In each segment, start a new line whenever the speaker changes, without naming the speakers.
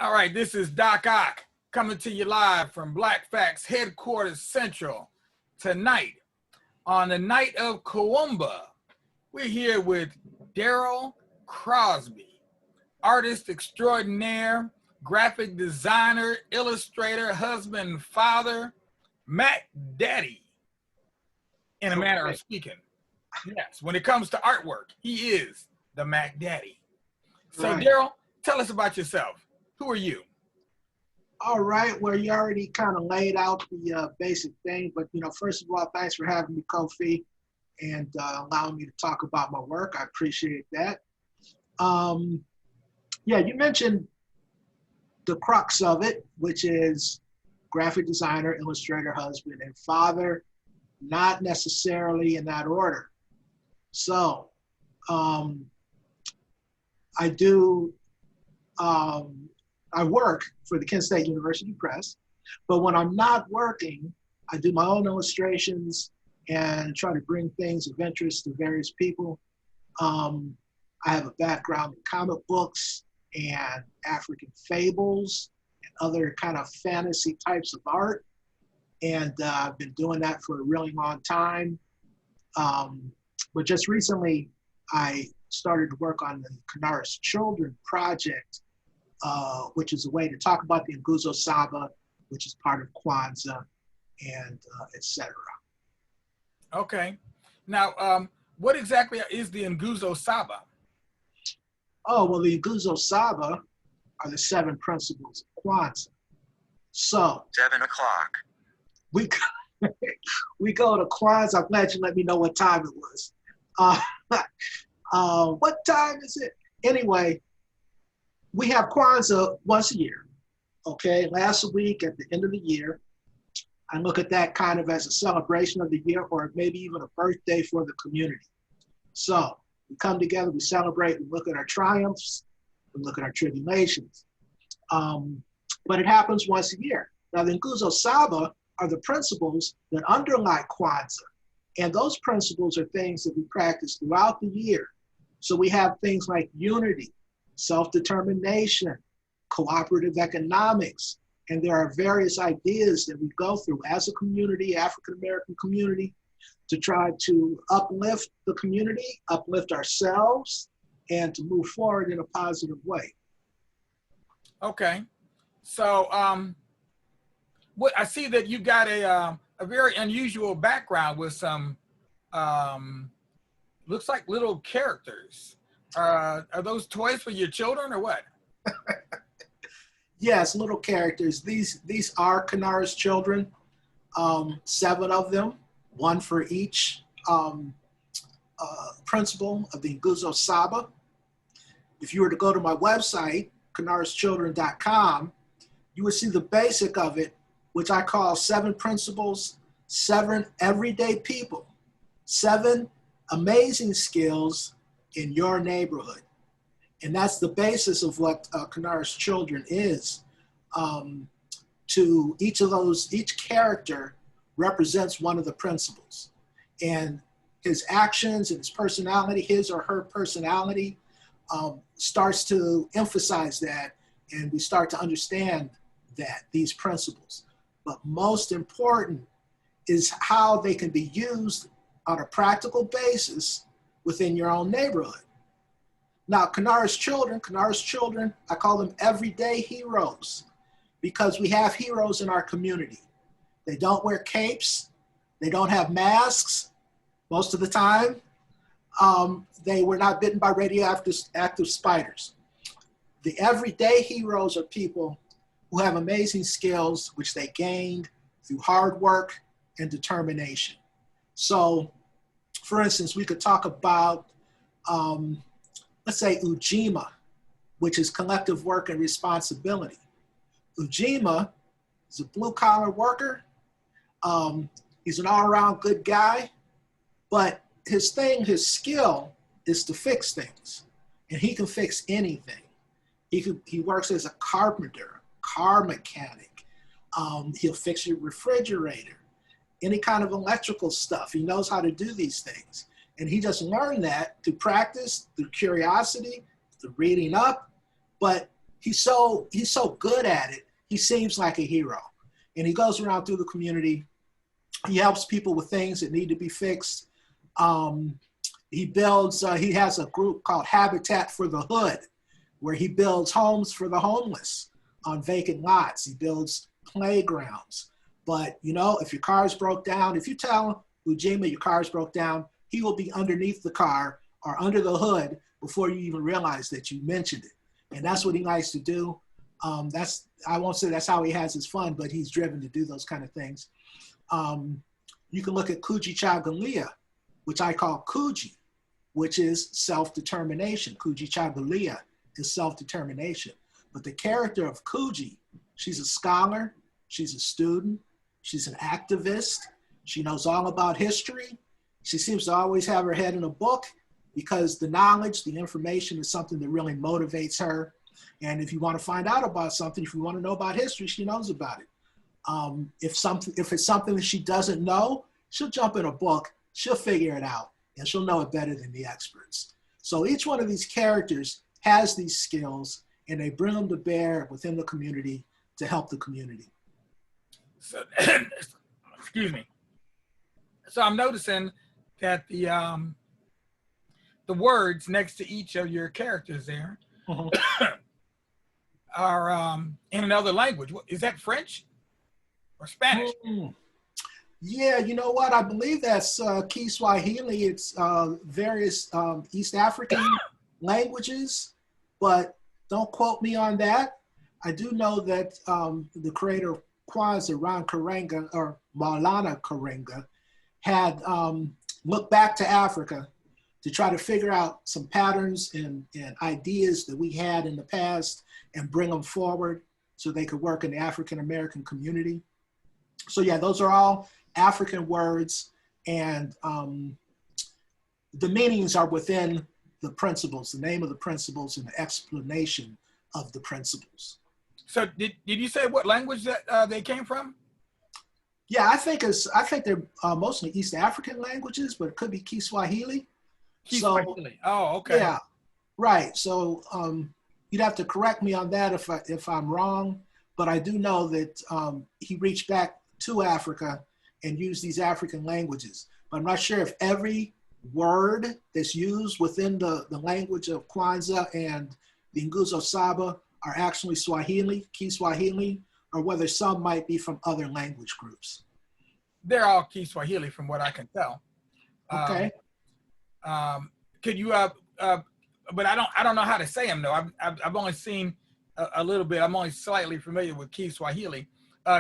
All right, this is Doc Ock coming to you live from Black Facts Headquarters Central. Tonight, on the night of Kawumba, we're here with Darryl Crosby, artist extraordinaire, graphic designer, illustrator, husband, father, Mac Daddy, in a manner of speaking. Yes, when it comes to artwork, he is the Mac Daddy. So,
Right.
Darryl, tell us about yourself. Who are you?
All right. Well, you already kind of laid out the basic thing, but first of all, thanks for having me, Kofi, and allowing me to talk about my work. I appreciate that. Yeah, you mentioned the crux of it, which is graphic designer, illustrator, husband, and father, not necessarily in that order. So, I do. I work for the Kent State University Press, but when I'm not working, I do my own illustrations and try to bring things of interest to various people. I have a background in comic books and African fables and other kind of fantasy types of art. And I've been doing that for a really long time. But just recently, I started to work on the Kinara'S Children project, which is a way to talk about the Nguzo Saba, which is part of Kwanzaa, and etc.
Okay. Now, what exactly is the Nguzo Saba?
Oh, well, the Nguzo Saba are the 7 principles of Kwanzaa. So
7 o'clock.
we we go to Kwanzaa. I'm glad you let me know what time it was. What time is it? Anyway, we have Kwanzaa once a year. Okay, last week at the end of the year, I look at that kind of as a celebration of the year, or maybe even a birthday for the community. So we come together, we celebrate, we look at our triumphs, we look at our tribulations. But it happens once a year. Now the Nguzo Saba are the principles that underlie Kwanzaa. And those principles are things that we practice throughout the year. So we have things like unity, self-determination, cooperative economics, and there are various ideas that we go through as a community, African-American community, to try to uplift the community, uplift ourselves, and to move forward in a positive way.
Okay. So, what I see that you got a very unusual background with some, looks like little characters. Are those toys for your children or what?
Yes, little characters. These are Kinara'S children, 7 of them, 1 for each principle of the Nguzo Saba. If you were to go to my website, kinara'schildren.com, you would see the basic of it, which I call 7 principles, 7 everyday people, 7 amazing skills in your neighborhood. And that's the basis of what Kinara'S Children is. To each character represents one of the principles. And his actions and his personality, his or her personality, starts to emphasize that, and we start to understand that, these principles. But most important is how they can be used on a practical basis within your own neighborhood. Now, Kinara'S children, I call them everyday heroes, because we have heroes in our community. They don't wear capes, they don't have masks most of the time. They were not bitten by radioactive spiders. The everyday heroes are people who have amazing skills, which they gained through hard work and determination. So, for instance, we could talk about, let's say, Ujima, which is collective work and responsibility. Ujima is a blue-collar worker. He's an all-around good guy, but his skill is to fix things, and he can fix anything. He works as a carpenter, car mechanic. He'll fix your refrigerator, any kind of electrical stuff. He knows how to do these things. And he just learned that through practice, through curiosity, through reading up. But he's so good at it. He seems like a hero, and he goes around through the community. He helps people with things that need to be fixed. He builds. He has a group called Habitat for the Hood, where he builds homes for the homeless on vacant lots. He builds playgrounds. But if your car's broke down, if you tell Ujima your car's broke down, he will be underneath the car or under the hood before you even realize that you mentioned it. And that's what he likes to do. I won't say that's how he has his fun, but he's driven to do those kind of things. You can look at Kujichagulia, which I call Kuji, which is self-determination. Kujichagulia is self-determination. But the character of Kuji, she's a scholar, she's a student, she's an activist, she knows all about history. She seems to always have her head in a book because the knowledge, the information is something that really motivates her. And if you want to find out about something, if you want to know about history, she knows about it. If it's something that she doesn't know, she'll jump in a book, she'll figure it out, and she'll know it better than the experts. So each one of these characters has these skills, and they bring them to bear within the community to help the community.
So, excuse me. So I'm noticing that the words next to each of your characters there are in another language. Is that French or Spanish?
Yeah, you know what? I believe that's Kiswahili. It's various East African languages, but don't quote me on that. I do know that the creator of Kwanzaa, Ron Karenga, or Maulana Karenga, had looked back to Africa to try to figure out some patterns and ideas that we had in the past and bring them forward so they could work in the African American community. So yeah, those are all African words, and the meanings are within the principles, the name of the principles and the explanation of the principles.
So did you say what language that they came from?
Yeah, I think they're mostly East African languages, but it could be Kiswahili.
Kiswahili. Oh, okay.
Yeah, right. So you'd have to correct me on that if I'm wrong, but I do know that he reached back to Africa and used these African languages. But I'm not sure if every word that's used within the language of Kwanzaa and the Nguzo Saba are actually Swahili, Kiswahili, or whether some might be from other language groups.
They're all Kiswahili from what I can tell.
Okay.
Could you, but I don't know how to say them though. I've only seen a little bit. I'm only slightly familiar with Kiswahili.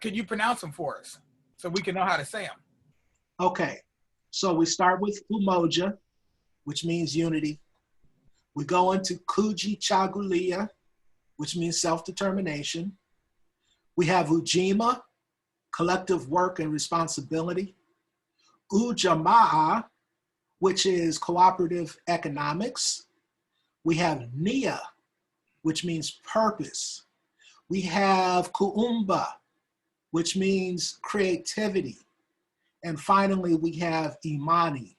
Could you pronounce them for us so we can know how to say them?
Okay. So we start with Umoja, which means unity. We go into Kujichagulia, which means self-determination. We have Ujima, collective work and responsibility. Ujamaa, which is cooperative economics. We have Nia, which means purpose. We have Kuumba, which means creativity. And finally, we have Imani,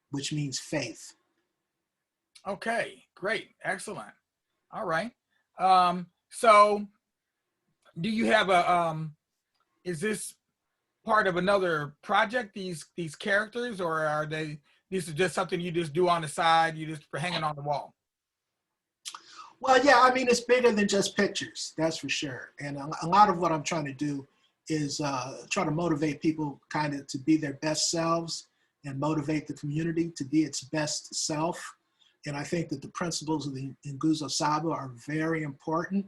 which means faith.
Okay, great, excellent. All right. So do you have is this part of another project, these characters, or are these are just something you just do on the side, you just for hanging on the wall?
Well, yeah, I mean, it's bigger than just pictures, that's for sure. And a lot of what I'm trying to do is try to motivate people kind of to be their best selves and motivate the community to be its best self. And I think that the principles of the Nguzo Saba are very important.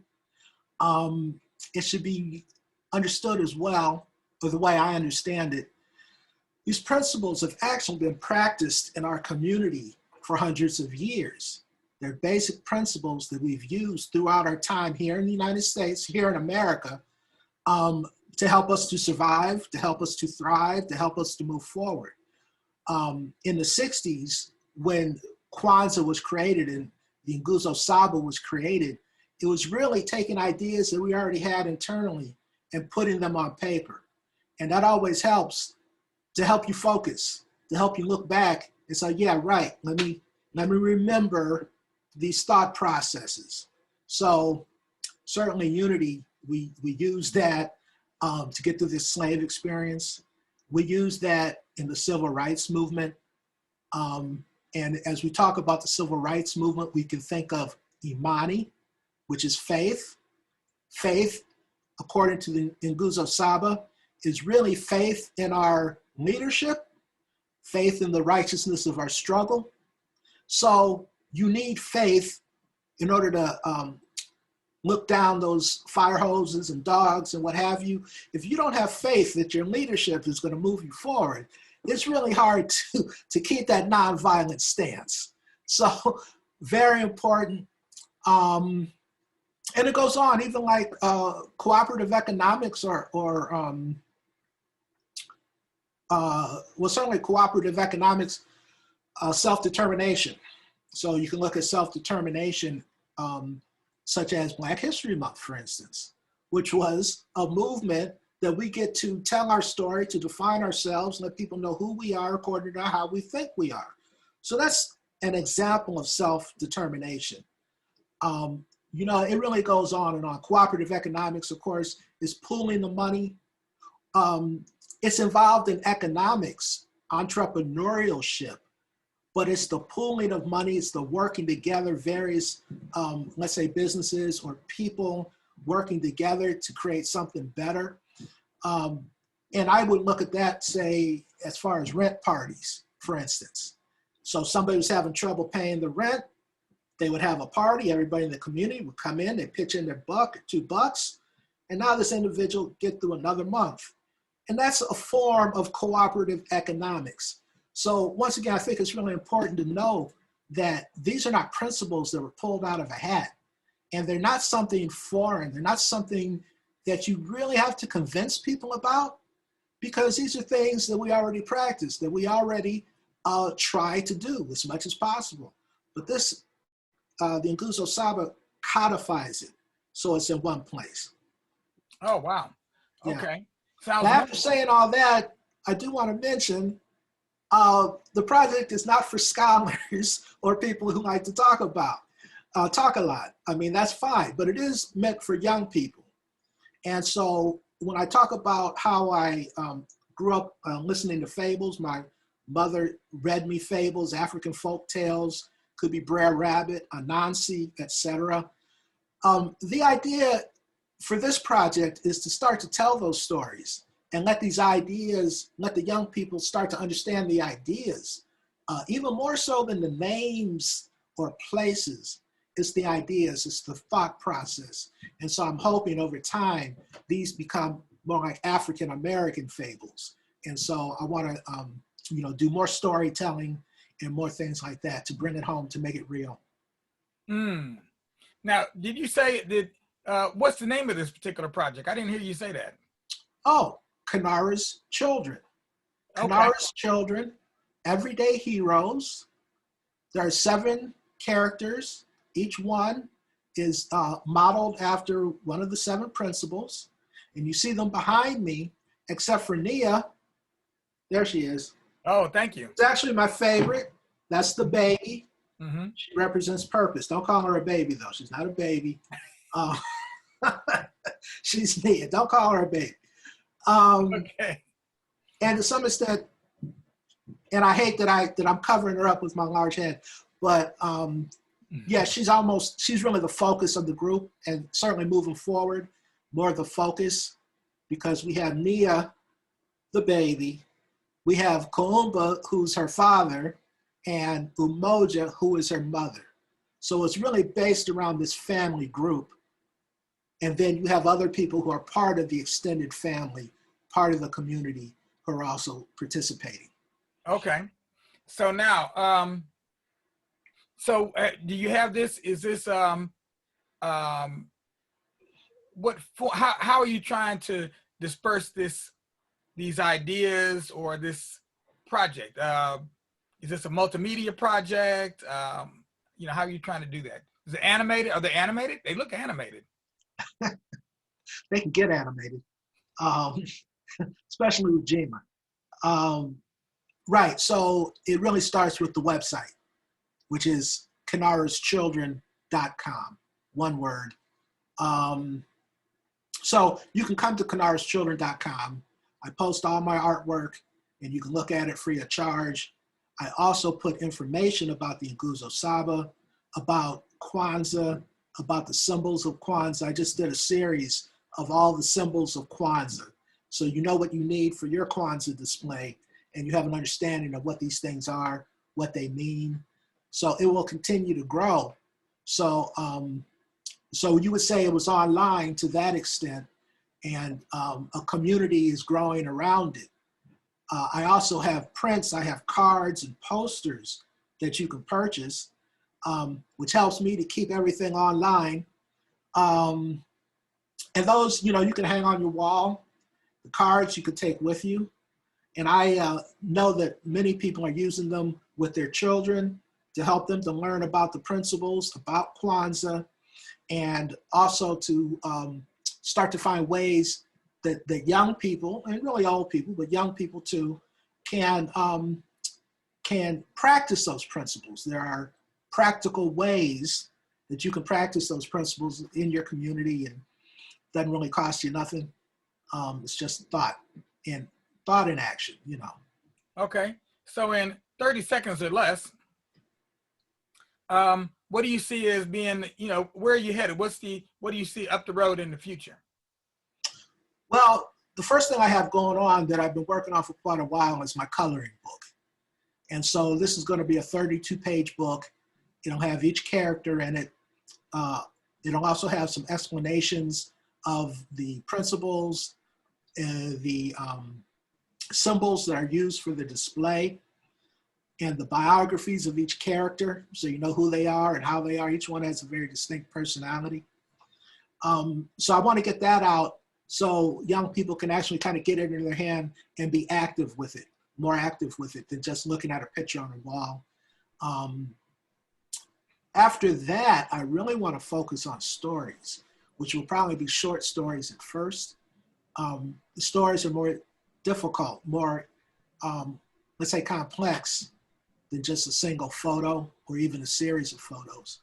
It should be understood as well, or the way I understand it, these principles have actually been practiced in our community for hundreds of years. They're basic principles that we've used throughout our time here in the United States, here in America, to help us to survive, to help us to thrive, to help us to move forward. In the 60s, when Kwanzaa was created and the Nguzo Saba was created, it was really taking ideas that we already had internally and putting them on paper. And that always helps to help you focus, to help you look back and say, yeah, right, let me remember these thought processes. So certainly unity, we use that to get through this slave experience. We use that in the civil rights movement. And as we talk about the civil rights movement, we can think of Imani, which is faith. Faith, according to the Nguzo Saba, is really faith in our leadership, faith in the righteousness of our struggle. So you need faith in order to look down those fire hoses and dogs and what have you. If you don't have faith that your leadership is going to move you forward, it's really hard to keep that nonviolent stance. So very important. And it goes on, even like cooperative economics or well, certainly cooperative economics, self-determination. So you can look at self-determination, such as Black History Month, for instance, which was a movement that we get to tell our story, to define ourselves, let people know who we are according to how we think we are. So that's an example of self-determination. You know, it really goes on and on. Cooperative economics, of course, is pooling the money. It's involved in economics, entrepreneurship, but it's the pooling of money, it's the working together, various, let's say businesses or people working together to create something better. And I would look at that, say, as far as rent parties, for instance. So somebody was having trouble paying the rent, they would have a party, everybody in the community would come in, they pitch in their $1 or $2, and now this individual get through another month. And that's a form of cooperative economics. So once again, I think it's really important to know that these are not principles that were pulled out of a hat. And they're not something foreign. They're not something that you really have to convince people about, because these are things that we already practice, that we already try to do as much as possible. But this, the Nguzo Saba codifies it, so it's in one place.
Oh, wow. Okay.
Yeah.
Sounds
Now, after
wonderful.
saying all that, I do want to mention the project is not for scholars or people who like to talk a lot. I mean, that's fine, but it is meant for young people. And so when I talk about how I grew up listening to fables, my mother read me fables, African folk tales, could be Brer Rabbit, Anansi, etc. The idea for this project is to start to tell those stories and let these ideas, let the young people start to understand the ideas, even more so than the names or places. It's the ideas, it's the thought process. And so I'm hoping over time, these become more like African-American fables. And so I want to, you know, do more storytelling and more things like that to bring it home, to make it real.
Now, did you say that, what's the name of this particular project? I didn't hear you say that.
Oh, Kinara'S Children.
Okay.
Kinara'S Children, everyday heroes. There are 7 characters. Each one is modeled after one of the 7 principles. And you see them behind me, except for Nia. There she is.
Oh, thank you.
It's actually my favorite. That's the baby.
Mm-hmm.
She represents purpose. Don't call her a baby, though. She's not a baby. She's Nia. Don't call her a baby.
Okay.
And to some extent, and I hate that I'm covering her up with my large head, but yeah, she's really the focus of the group, and certainly moving forward, more the focus, because we have Nia, the baby, we have Kuumba, who's her father, and Umoja, who is her mother. So it's really based around this family group. And then you have other people who are part of the extended family, part of the community, who are also participating.
Okay. So now, do you have this? Is this how are you trying to disperse these ideas or this project? Is this a multimedia project? You know, how are you trying to do that? Is it animated? Are they animated? They look animated.
They can get animated, especially with Jima. Right, so it really starts with the website, which is kinara'schildren.com, one word. So you can come to kinara'schildren.com. I post all my artwork, and you can look at it free of charge. I also put information about the Nguzo Saba, about Kwanzaa, about the symbols of Kwanzaa. I just did a series of all the symbols of Kwanzaa. So you know what you need for your Kwanzaa display, and you have an understanding of what these things are, what they mean. So it will continue to grow. So, so you would say it was online to that extent, and a community is growing around it. I also have prints, I have cards and posters that you can purchase, which helps me to keep everything online. And those, you know, you can hang on your wall. The cards you could take with you. And I know that many people are using them with their children to help them to learn about the principles, about Kwanzaa, and also to start to find ways that young people, and really old people, but young people too, can practice those principles. There are practical ways that you can practice those principles in your community, and it doesn't really cost you nothing. It's just thought in action, you know.
Okay, so in 30 seconds or less, what do you see as being, you know, where are you headed? What do you see up the road in the future?
Well, the first thing I have going on that I've been working on for quite a while is my coloring book. And so this is going to be a 32-page book. It'll have each character in it. It'll also have some explanations of the principles, the symbols that are used for the display, and the biographies of each character, so you know who they are and how they are. Each one has a very distinct personality. So I want to get that out so young people can actually kind of get it in their hand and be active with it, more active with it than just looking at a picture on a wall. After that, I really want to focus on stories, which will probably be short stories at first. The stories are more difficult, more, let's say, complex than just a single photo or even a series of photos.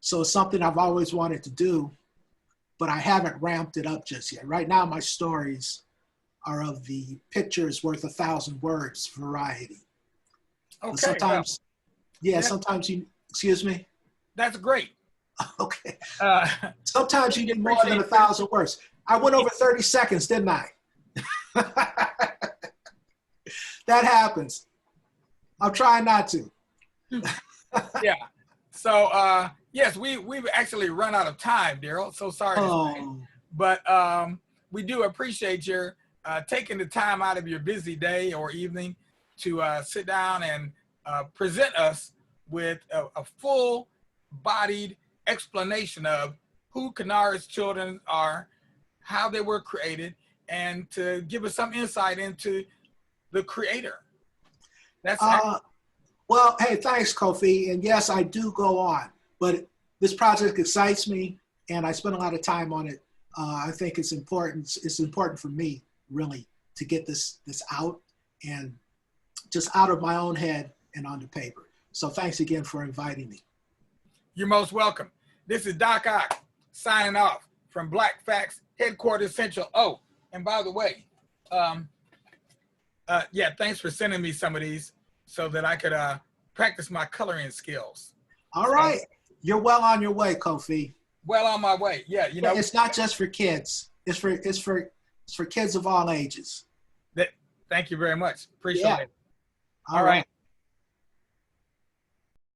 So it's something I've always wanted to do, but I haven't ramped it up just yet. Right now, my stories are of the pictures worth 1,000 words variety.
Okay.
But sometimes,
well,
yeah, sometimes you, excuse me?
That's great.
Okay. Sometimes you need more than 1,000 words. I went over 30 seconds, didn't I? That happens. I'm trying not to.
Yeah. So yes, we've actually run out of time, Darryl. So sorry to say. But we do appreciate your taking the time out of your busy day or evening to sit down and present us with a full-bodied explanation of who Kinara'S children are, how they were created, and to give us some insight into the creator. That's
well, hey, thanks, Kofi. And yes, I do go on, but this project excites me, and I spend a lot of time on it. I think it's important. It's important for me, really, to get this out and just out of my own head and onto paper. So thanks again for inviting me.
You're most welcome. This is Doc Ock signing off from Black Facts Headquarters Central. Oh, and by the way, yeah, thanks for sending me some of these so that I could practice my coloring skills.
All right. You're well on your way, Kofi.
Well on my way. Yeah, you know.
It's not just for kids. It's for kids of all ages.
Thank you very much. Appreciate it.
All right.